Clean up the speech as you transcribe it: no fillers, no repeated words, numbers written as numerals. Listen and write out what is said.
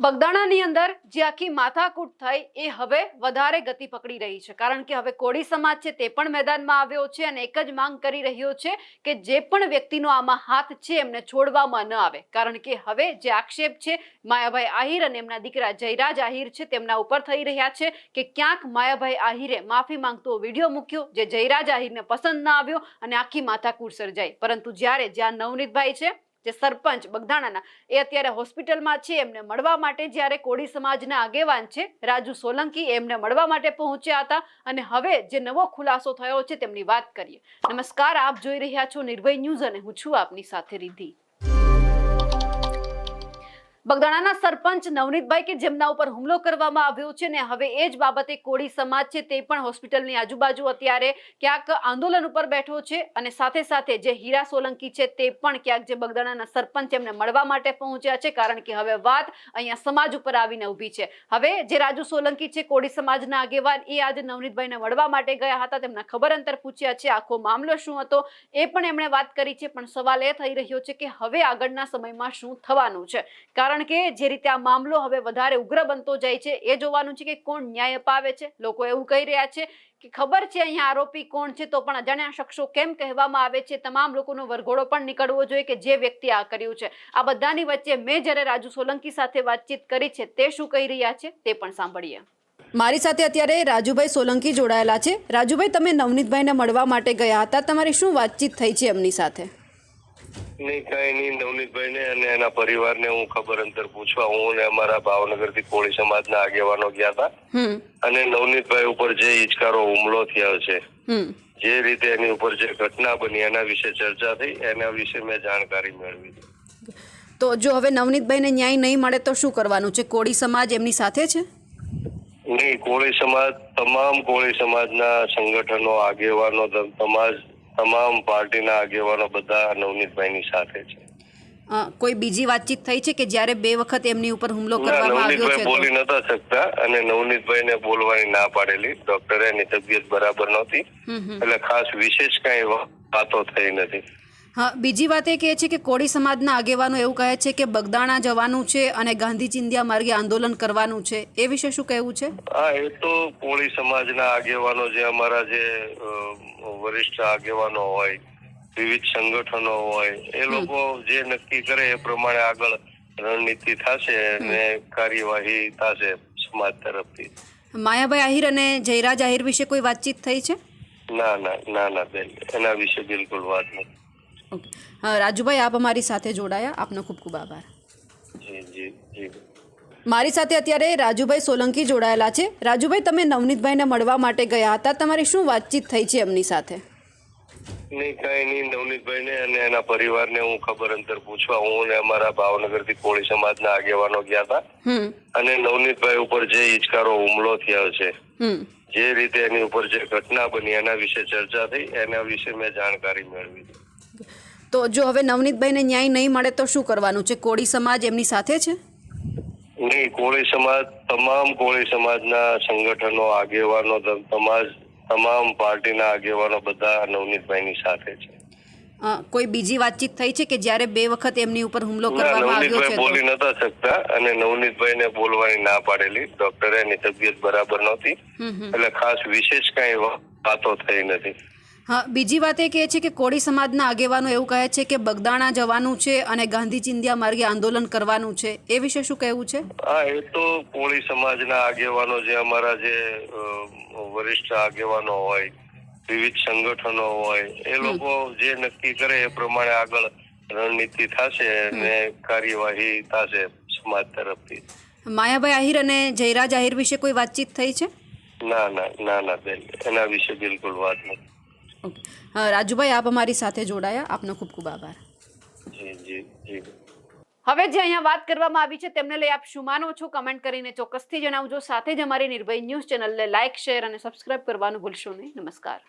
બગદાણાની અંદર જે આખી માથાકૂટ થઈ એ હવે વધારે ગતિ પકડી રહી છે, કારણ કે હવે કોળી સમાજ છે તે પણ મેદાનમાં આવ્યો છે અને એક જ માંગ કરી રહ્યો છે કે જે પણ વ્યક્તિનો આમાં હાથ છે એમને છોડવામાં ન આવે, કારણ કે હવે જે આક્ષેપ છે માયાભાઈ આહિર અને એમના દીકરા જયરાજ આહિર છે તેમના ઉપર થઈ રહ્યા છે કે ક્યાંક માયાભાઈ આહિરે માફી માંગતો વિડીયો મૂક્યો જે જયરાજ આહિરને પસંદ ના આવ્યો અને આખી માથાકૂટ સર્જાઈ। પરંતુ જ્યારે જ્યાં નવનીતભાઈ છે જે સરપંચ બગદાણાના એ અત્યારે હોસ્પિટલમાં છે, એમને મળવા માટે જ્યારે કોળી સમાજના આગેવાન છે રાજુ સોલંકી એમને મળવા માટે પહોંચ્યા હતા અને હવે જે નવો ખુલાસો થયો છે તેમની વાત કરીએ। નમસ્કાર, આપ જોઈ રહ્યા છો નિર્ભય ન્યૂઝ અને હું છું આપની સાથે રિદ્ધિ। બગદાણાના સરપંચ નવનીતભાઈ કે જેમના ઉપર હુમલો કરવામાં આવ્યો છે ને હવે એ જ બાબતે કોળી સમાજ છે તે પણ હોસ્પિટલની આજુબાજુ અત્યારે ક્યાંક આંદોલન ઉપર બેઠો છે અને સાથે સાથે જે હીરા સોલંકી છે તે પણ ક્યાંક જે બગદાણાના સરપંચ એમને મળવા માટે પહોંચ્યા છે, કારણ કે હવે વાત અહીંયા સમાજ ઉપર આવીને ઊભી છે। હવે જે રાજુ સોલંકી છે કોળી સમાજના આગેવાન એ આજે નવનીતભાઈને મળવા માટે ગયા હતા, તેમના ખબર અંતર પૂછ્યા છે, આખો મામલો શું હતો એ પણ એમણે વાત કરી છે, પણ સવાલ એ થઈ રહ્યો છે કે હવે આગળના સમયમાં શું થવાનું છે, કારણ કે જે રીતે આ મામલો હવે વધારે ઉગ્ર બનતો જાય છે એ જોવાનું છે કે કોણ ન્યાય અપાવે છે। લોકો એવું કહી રહ્યા છે કે ખબર છે અહીંયા આરોપી કોણ છે તો પણ અજાણ્યા શખ્સો કેમ કહેવામાં આવે છે, તમામ લોકોનો વરઘોડો પણ નીકળવો જોઈએ કે જે વ્યક્તિ આ કર્યું છે। આ બધાની વચ્ચે મેં જ્યારે રાજુ સોલંકી સાથે વાતચીત કરી છે તે શું કહી રહ્યા છે તે પણ સાંભળીએ। મારી સાથે અત્યારે રાજુભાઈ સોલંકી જોડાયેલા છે। રાજુભાઈ, તમે નવનીતભાઈને મળવા માટે ગયા હતા, તમારી શું વાતચીત થઈ છે એમની સાથે? નહીં, કઈ નહીં। નવનીતભાઈને અને એના પરિવારને હું ખબર અંતર પૂછવા હું ને અમારા ભાવનગરથી કોળી સમાજના આગેવાનો ગયા હતા અને નવનીતભાઈ ઉપર જે હિચકારો હુમલો થયો છે, જે રીતે એની ઉપર જે ઘટના બની એના વિશે ચર્ચા થઈ, એના વિશે મેં જાણકારી મેળવી। તો જો હવે નવનીતભાઈને ન્યાય નહીં મળે તો શું કરવાનું છે? કોળી સમાજ એમની સાથે છે? નહીં, કોળી સમાજ, તમામ કોળી સમાજના સંગઠનો, આગેવાનો, તમામ પાર્ટીના આગેવાનો બધા નવનીતભાઈની સાથે છે। કોઈ બીજી વાતચીત થઈ છે કે જ્યારે બે વખત એમની ઉપર હુમલો કરવામાં આવ્યો છે? નવનીતભાઈ બોલી નતા શકતા અને નવનીતભાઈને બોલવાની ના પાડેલી, ડોક્ટરે એની તબિયત બરાબર નહોતી એટલે ખાસ વિશેષ કઈ વાતો થઈ નથી। હા, બીજી વાત એ કહે છે કે કોળી સમાજના આગેવાનો એવું કહે છે કે બગદાણા જવાનું છે અને ગાંધી ચિંધ્યા માર્ગે આંદોલન કરવાનું છે, એ વિશે શું કહેવું છે? હા, એ તો કોળી સમાજના આગેવાનો જે અમારા જે વરિષ્ઠ આગેવાનો હોય, વિવિધ સંગઠનો હોય, એ લોકો જે નક્કી કરે એ પ્રમાણે આગળ રણનીતિ થશે અને કાર્યવાહી થશે સમાજ તરફથી। માયાભાઈ આહિર અને જયરાજ આહિર વિશે કોઈ વાતચીત થઈ છે? ના ના ના ના બેન, એના વિશે બિલકુલ વાત નથી। ઓકે, રાજુભાઈ, આપ અમારી સાથે જોડાયા, આપનો ખૂબ ખૂબ આભાર। જી જી જી। મારી સાથે અત્યારે રાજુભાઈ સોલંકી જોડાયેલા છે। રાજુભાઈ, તમે નવનીતભાઈને મળવા માટે ગયા હતા, તમારી શું વાતચીત થઈ છે એમની સાથે? નહીં, કઈ નહીં। નવનીતભાઈને અને એના પરિવારને હું ખબર અંતર પૂછવા હું ને અમારા ભાવનગરથી કોળી સમાજના આગેવાનો ગયા હતા અને નવનીતભાઈ ઉપર જે હિચકારો હુમલો થયો છે, જે રીતે એની ઉપર જે ઘટના બની એના વિશે ચર્ચા થઈ, એના વિશે મેં જાણકારી મેળવી। તો જો હવે નવનીતભાઈને ન્યાય નહીં મળે તો શું કરવાનું છે? કોળી સમાજ એમની સાથે છે? નહીં, કોળી સમાજ, તમામ કોળી સમાજના સંગઠનો, આગેવાનો, તમામ પાર્ટીના આગેવાનો બધા નવનીતભાઈની સાથે છે। કોઈ બીજી વાતચીત થઈ છે કે જ્યારે બે વખત એમની ઉપર હુમલો કરવામાં આવ્યો છે? નવનીતભાઈ બોલી નતા શકતા અને નવનીતભાઈને બોલવાની ના પાડેલી, ડોક્ટરે એની તબિયત બરાબર નહોતી એટલે ખાસ વિશેષ કઈ વાતો થઈ નથી। હા, બીજી વાત એ કહે છે કે કોળી સમાજના આગેવાનો એવું કહે છે કે બગદાણા જવાનું છે અને ગાંધી ચિંધ્યા માર્ગે આંદોલન કરવાનું છે, એ વિશે શું કહેવું છે? હા, એ તો કોળી સમાજના આગેવાનો જે અમારા જે વરિષ્ઠ આગેવાનો હોય, વિવિધ સંગઠનો હોય, એ લોકો જે નક્કી કરે એ પ્રમાણે આગળ રણનીતિ થશે અને કાર્યવાહી થશે સમાજ તરફથી। માયાભાઈ આહિર અને જયરાજ આહિર વિશે કોઈ વાતચીત થઈ છે? ના ના ના ના બેન, એના વિશે બિલકુલ વાત નથી। ઓકે, રાજુભાઈ, આપ અમારી સાથે જોડાયા, આપનો ખૂબ ખૂબ આભાર। જી જી જી। હવે જે અહીંયા વાત કરવામાં આવી છે તેમને લઈ આપ શું માનો છો કમેન્ટ કરીને ચોક્કસથી જણાવજો। સાથે જ અમારી નિર્ભય ન્યૂઝ ચેનલને લાઇક, શેર અને સબસ્ક્રાઇબ કરવાનું ભૂલશો નહીં। નમસ્કાર।